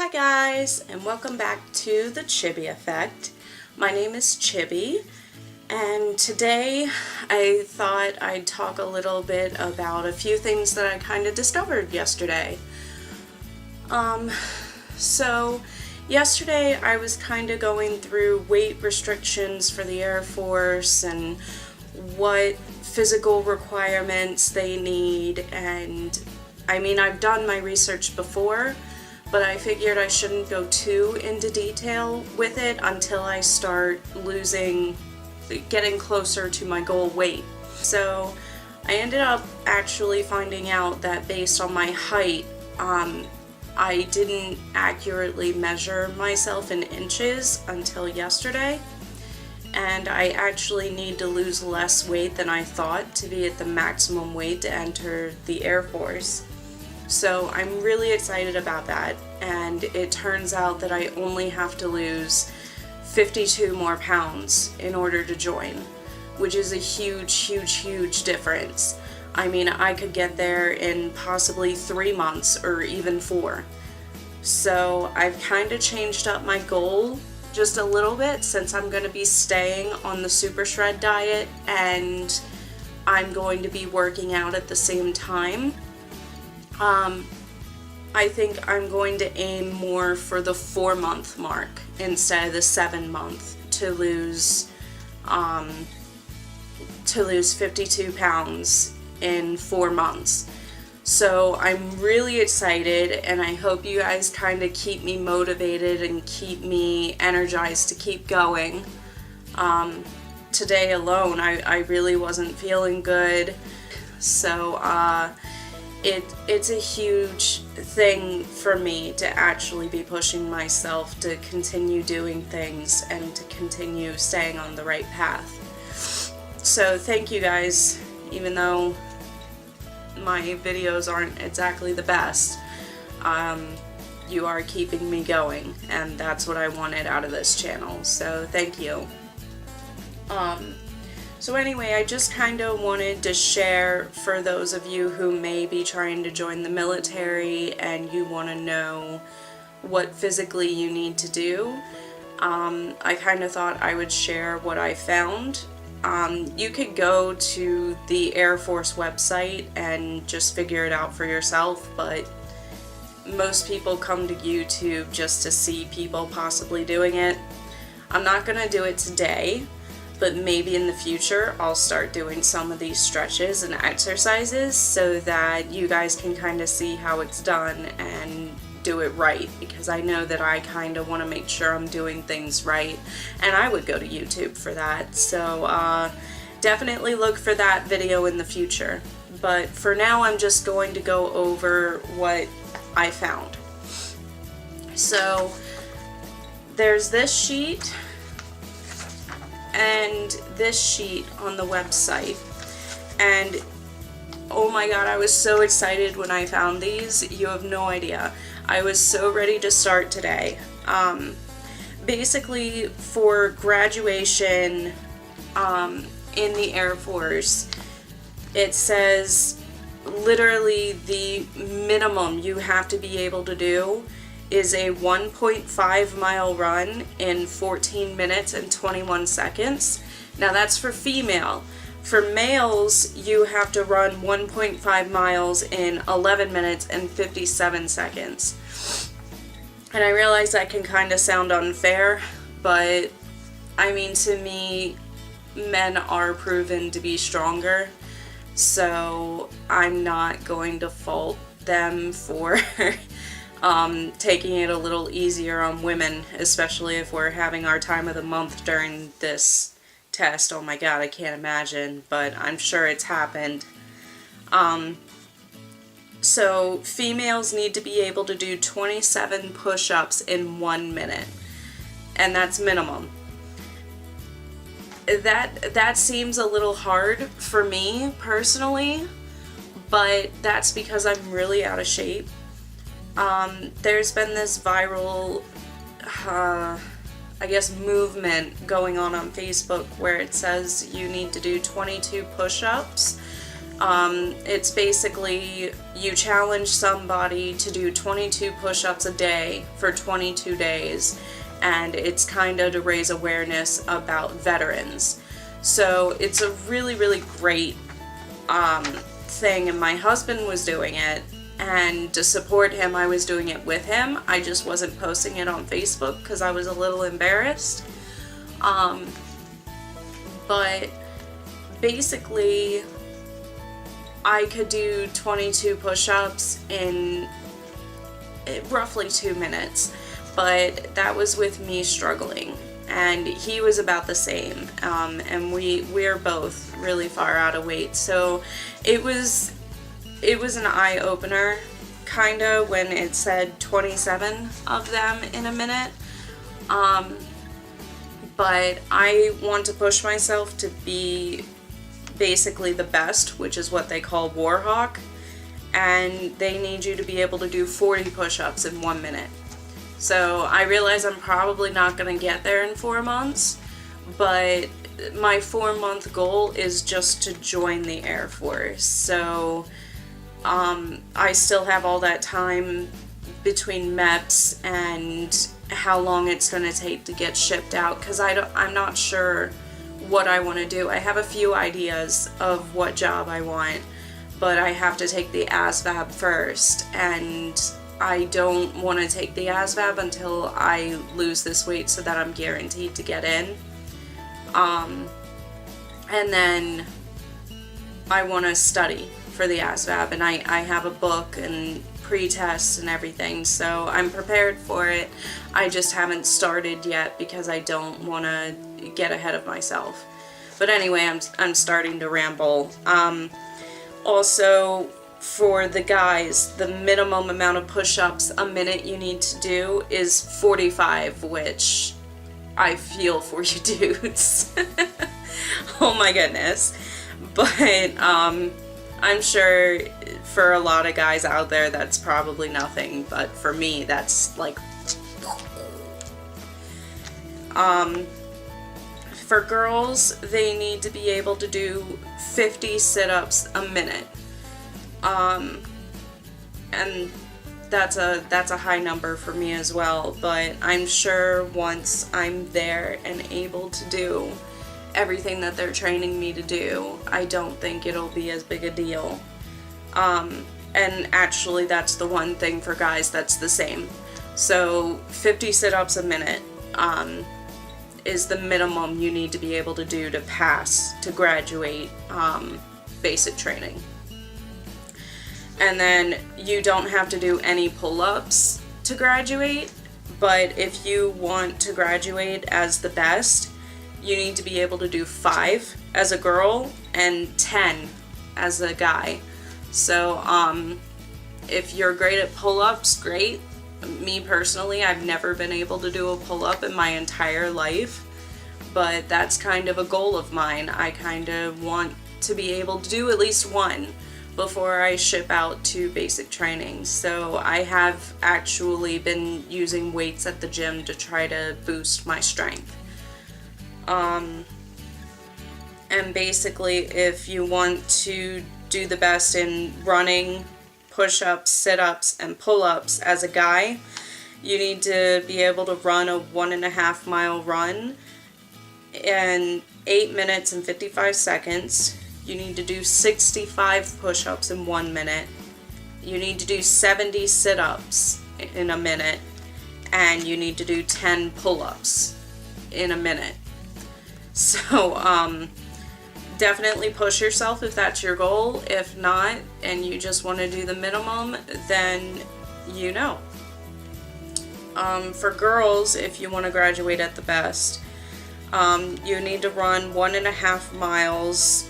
Hi guys, and welcome back to the Chibi Effect. My name is Chibi, and today I thought I'd talk a little bit about a few things that I kind of discovered yesterday. So yesterday I was kind of going through weight restrictions for the Air Force and what physical requirements they need, and I mean, I've done my research before, but I figured I shouldn't go too into detail with it until I start getting closer to my goal weight. So I ended up actually finding out that based on my height, I didn't accurately measure myself in inches until yesterday, and I actually need to lose less weight than I thought to be at the maximum weight to enter the Air Force. So I'm really excited about that, and it turns out that I only have to lose 52 more pounds in order to join, which is a huge difference. I mean, I could get there in possibly 3 months or even 4. So I've kind of changed up my goal just a little bit since I'm going to be staying on the Super Shred diet and I'm going to be working out at the same time. I think I'm going to aim more for the 4-month mark instead of the 7-month to lose 52 pounds in 4 months. So I'm really excited, and I hope you guys kind of keep me motivated and keep me energized to keep going. Today alone, I really wasn't feeling good, so it's a huge thing for me to actually be pushing myself to continue doing things and to continue staying on the right path. So thank you guys, even though my videos aren't exactly the best. You are keeping me going, and that's what I wanted out of this channel, so thank you. So anyway, I just kind of wanted to share for those of you who may be trying to join the military and you want to know what physically you need to do. I kind of thought I would share what I found. You could go to the Air Force website and just figure it out for yourself, but most people come to YouTube just to see people possibly doing it. I'm not going to do it today, but maybe in the future I'll start doing some of these stretches and exercises so that you guys can kind of see how it's done and do it right, because I know that I kind of want to make sure I'm doing things right, and I would go to YouTube for that. So definitely look for that video in the future. But for now, I'm just going to go over what I found. So there's this sheet and this sheet on the website, and oh my god, I was so excited when I found these. You have no idea. I was so ready to start today. Basically, for graduation in the Air Force, it says literally the minimum you have to be able to do is a 1.5 mile run in 14 minutes and 21 seconds. Now that's for female. For males, you have to run 1.5 miles in 11 minutes and 57 seconds. And I realize that can kind of sound unfair, but I mean, to me, men are proven to be stronger, so I'm not going to fault them for taking it a little easier on women, especially if we're having our time of the month during this test. Oh my god, I can't imagine, but I'm sure it's happened. So females need to be able to do 27 push-ups in 1 minute, and that's minimum. That seems a little hard for me personally, but that's because I'm really out of shape. There's been this viral, I guess, movement going on Facebook where it says you need to do 22 push-ups It's basically you challenge somebody to do 22 push-ups a day for 22 days, and it's kind of to raise awareness about veterans. So it's a really, really great thing, and my husband was doing it, and to support him, I was doing it with him. I just wasn't posting it on Facebook because I was a little embarrassed. But basically, I could do 22 push-ups in roughly 2 minutes, but that was with me struggling, and he was about the same, and we're both really far out of weight, so it was an eye-opener, kinda, when it said 27 of them in a minute, but I want to push myself to be basically the best, which is what they call Warhawk, and they need you to be able to do 40 push-ups in 1 minute. So I realize I'm probably not going to get there in 4 months, but my 4-month goal is just to join the Air Force. So I still have all that time between MEPS and how long it's going to take to get shipped out, because I'm not sure what I want to do. I have a few ideas of what job I want, but I have to take the ASVAB first, and I don't want to take the ASVAB until I lose this weight so that I'm guaranteed to get in. And then I want to study for the ASVAB, and I have a book and pre-tests and everything, so I'm prepared for it. I just haven't started yet because I don't want to get ahead of myself. But anyway, I'm starting to ramble. Also, for the guys, the minimum amount of push-ups a minute you need to do is 45, which I feel for you dudes. Oh my goodness. But I'm sure for a lot of guys out there that's probably nothing, but for me that's like for girls, they need to be able to do 50 sit-ups a minute, and that's a high number for me as well, but I'm sure once I'm there and able to do everything that they're training me to do, I don't think it'll be as big a deal. And actually that's the one thing for guys that's the same. So 50 sit-ups a minute is the minimum you need to be able to do to pass, to graduate basic training. And then you don't have to do any pull-ups to graduate, but if you want to graduate as the best, you need to be able to do 5 as a girl and 10 as a guy. So if you're great at pull-ups, great. Me personally, I've never been able to do a pull-up in my entire life, but that's kind of a goal of mine. I kind of want to be able to do at least one before I ship out to basic training. So I have actually been using weights at the gym to try to boost my strength. And basically, if you want to do the best in running, push-ups, sit-ups, and pull-ups as a guy, you need to be able to run a 1.5 mile run in 8 minutes and 55 seconds. You need to do 65 push-ups in 1 minute. You need to do 70 sit-ups in a minute. And you need to do 10 pull-ups in a minute. So, definitely push yourself if that's your goal. If not, and you just want to do the minimum, then you know. For girls, if you want to graduate at the best, you need to run 1.5 miles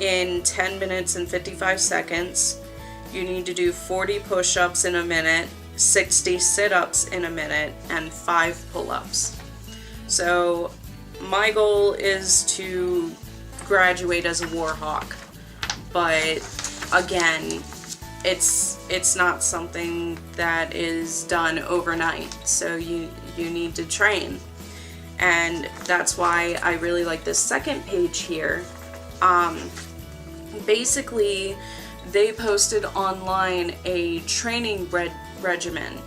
in 10 minutes and 55 seconds. You need to do 40 push-ups in a minute, 60 sit-ups in a minute, and 5 pull-ups. So my goal is to graduate as a Warhawk, but again, it's not something that is done overnight, so you need to train, and that's why I really like this second page here. Basically, they posted online a training regimen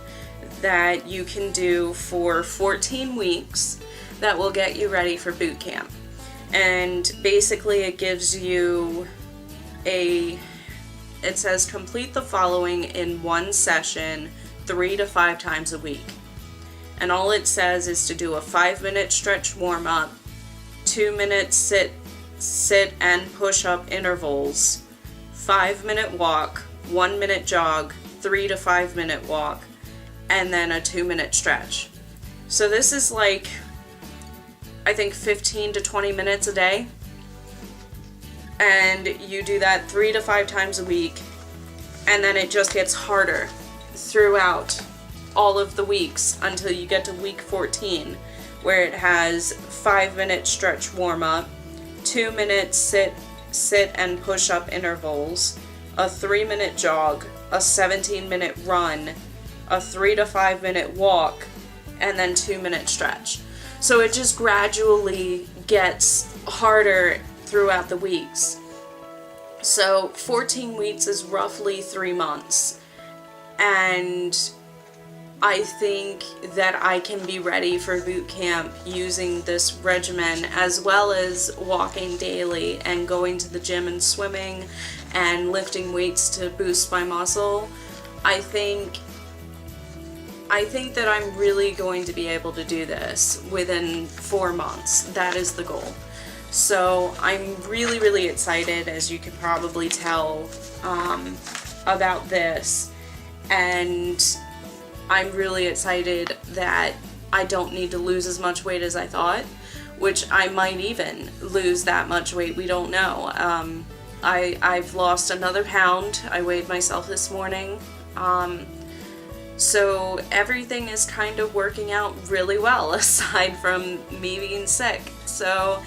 that you can do for 14 weeks that will get you ready for boot camp. And basically it gives you it says complete the following in one session 3 to 5 times a week. And all it says is to do a 5-minute stretch warm-up, 2-minute sit and push-up intervals, 5-minute walk, 1-minute jog, 3 to 5-minute walk, and then a 2-minute stretch. So this is like, I think 15 to 20 minutes a day. And you do that 3 to 5 times a week, and then it just gets harder throughout all of the weeks until you get to week 14, where it has 5-minute stretch warm-up, 2-minute sit and push-up intervals, a 3-minute jog, a 17-minute run, a 3 to 5 minute walk, and then 2-minute stretch. So it just gradually gets harder throughout the weeks. So 14 weeks is roughly 3 months. And I think that I can be ready for boot camp using this regimen, as well as walking daily and going to the gym and swimming and lifting weights to boost my muscle. I think that I'm really going to be able to do this within 4 months. That is the goal. So I'm really, really excited, as you can probably tell, about this. And I'm really excited that I don't need to lose as much weight as I thought, which I might even lose that much weight. We don't know. I've lost another pound. I weighed myself this morning. So everything is kind of working out really well, aside from me being sick. So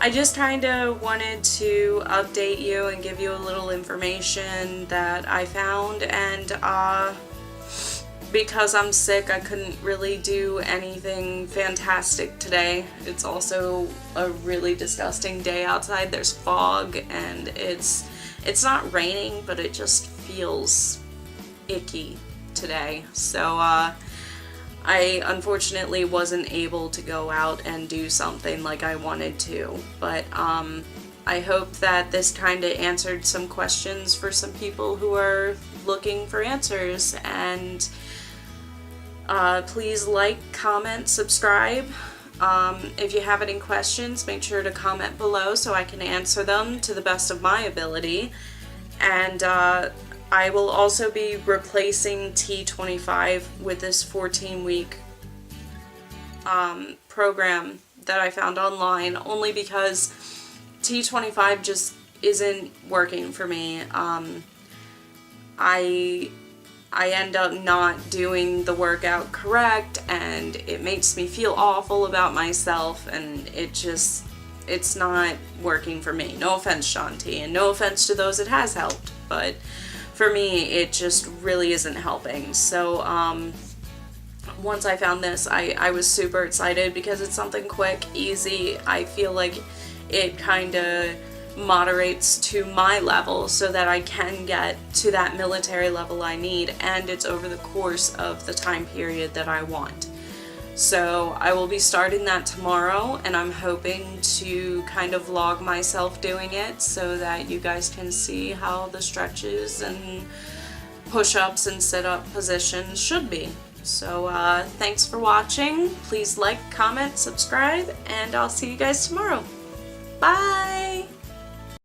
I just kind of wanted to update you and give you a little information that I found, and because I'm sick, I couldn't really do anything fantastic today. It's also a really disgusting day outside. There's fog, and it's not raining, but it just feels icky today. So I unfortunately wasn't able to go out and do something like I wanted to, but I hope that this kind of answered some questions for some people who are looking for answers. And please like, comment, subscribe. If you have any questions, make sure to comment below so I can answer them to the best of my ability. And I will also be replacing T25 with this 14-week program that I found online, only because T25 just isn't working for me. I end up not doing the workout correct, and it makes me feel awful about myself, and it's not working for me. No offense, Shanti, and no offense to those it has helped, but for me, it just really isn't helping. So once I found this, I was super excited because it's something quick, easy. I feel like it kind of moderates to my level so that I can get to that military level I need, and it's over the course of the time period that I want. So I will be starting that tomorrow, and I'm hoping to kind of vlog myself doing it so that you guys can see how the stretches and push-ups and sit-up positions should be. So thanks for watching. Please like, comment, subscribe, and I'll see you guys tomorrow. Bye!